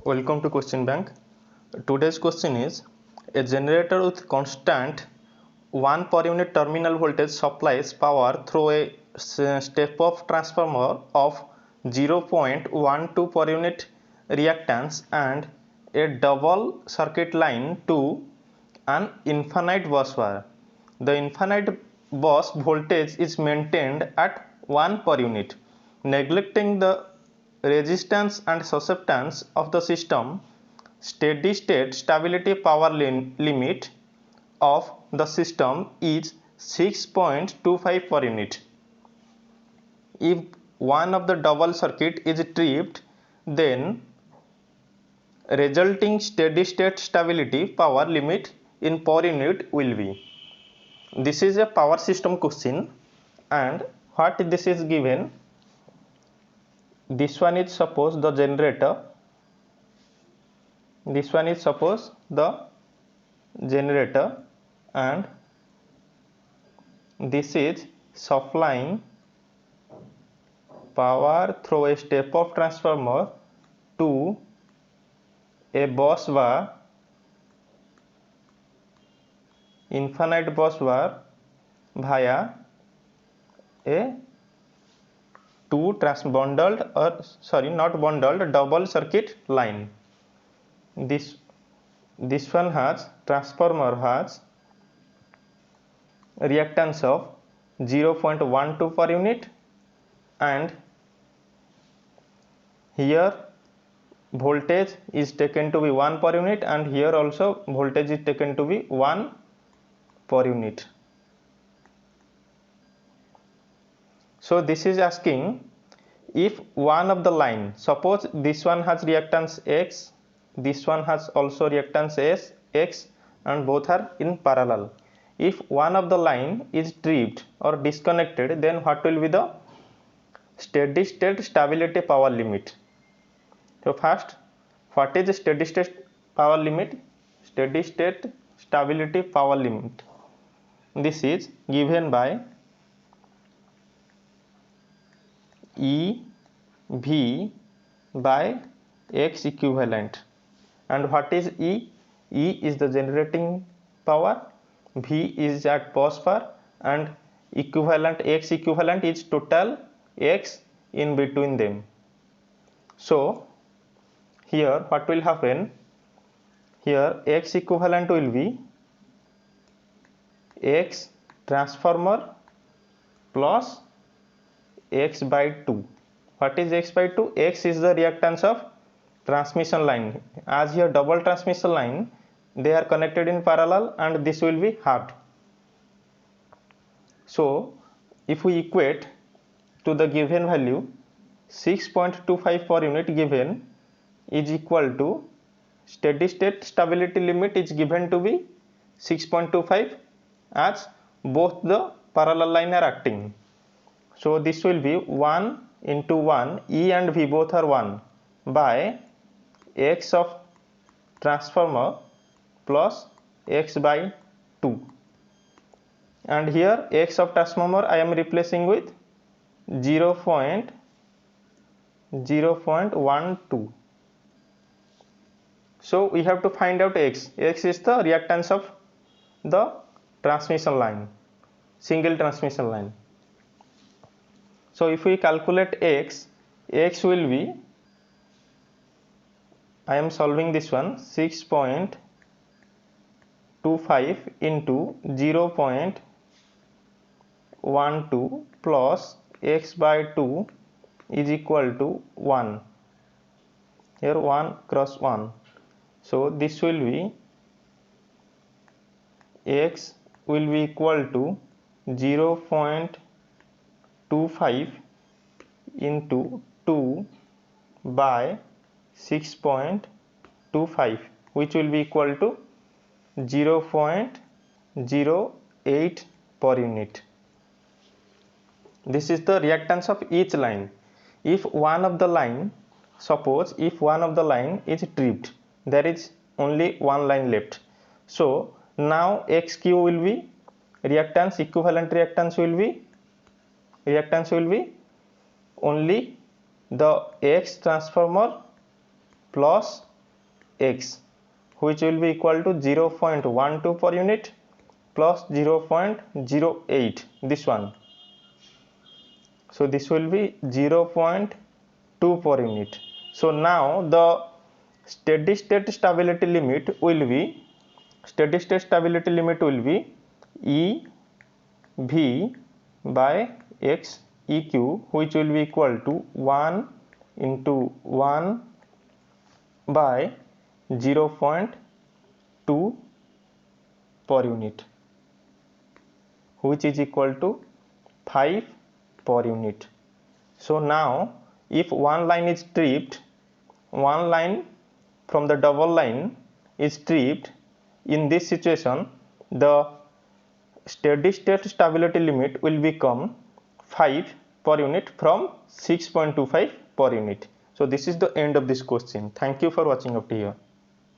Welcome to Question Bank. Today's question is: a generator with constant 1 per unit terminal voltage supplies power through a step-up transformer of 0.12 per unit reactance and a double circuit line to an infinite bus bar. The infinite bus voltage is maintained at 1 per unit. Neglecting the resistance and susceptance of the system, steady state stability power limit of the system is 6.25 per unit. If one of the double circuit is tripped, then resulting steady state stability power limit in per unit will be. This is a power system question, and what this is given, this one is suppose the generator, this one is suppose the generator, and this is supplying power through a step-up transformer to a bus bar, infinite bus bar, via a double circuit line. This one has transformer has reactance of 0.12 per unit, and here voltage is taken to be 1 per unit, and here also voltage is taken to be 1 per unit. So this is asking if one of the line, suppose this one has reactance X, this one has also reactance X, and both are in parallel. If one of the line is tripped or disconnected, then what will be the steady state stability power limit? So first, what is the steady state power limit? Steady state stability power limit. This is given by EV by X equivalent. And what is E? E is the generating power, V is at bus bar, and equivalent X equivalent is total X in between them. So here what will happen? Here X equivalent will be X transformer plus X by 2. What is X by 2? X is the reactance of transmission line. As here double transmission line, they are connected in parallel, and this will be halved. So if we equate to the given value, 6.25 per unit given is equal to steady state stability limit is given to be 6.25, as both the parallel line are acting. So this will be 1 into 1, E and V both are 1, by X of transformer plus X by 2. And here X of transformer I am replacing with 0.12. So we have to find out X. X is the reactance of the transmission line, single transmission line. So if we calculate X, X will be, I am solving this one, 6.25 into 0.12 plus X by 2 is equal to 1. Here 1 cross 1. So this will be, X will be equal to 0.25 into 2 by 6.25, which will be equal to 0.08 per unit. This is the reactance of each line. If one of the line, suppose if one of the line is tripped, there is only one line left. So now XQ will be reactance, equivalent reactance will be only the X transformer plus x, which will be equal to 0.12 per unit plus 0.08, this one. So this will be 0.2 per unit. So now the steady state stability limit will be E V by x EQ, which will be equal to 1 into 1 by 0.2 per unit, which is equal to 5 per unit. So now if one line is stripped, one line from the double line is stripped, in this situation the steady state stability limit will become 5 per unit from 6.25 per unit. So this is the end of this question. Thank you for watching up to here.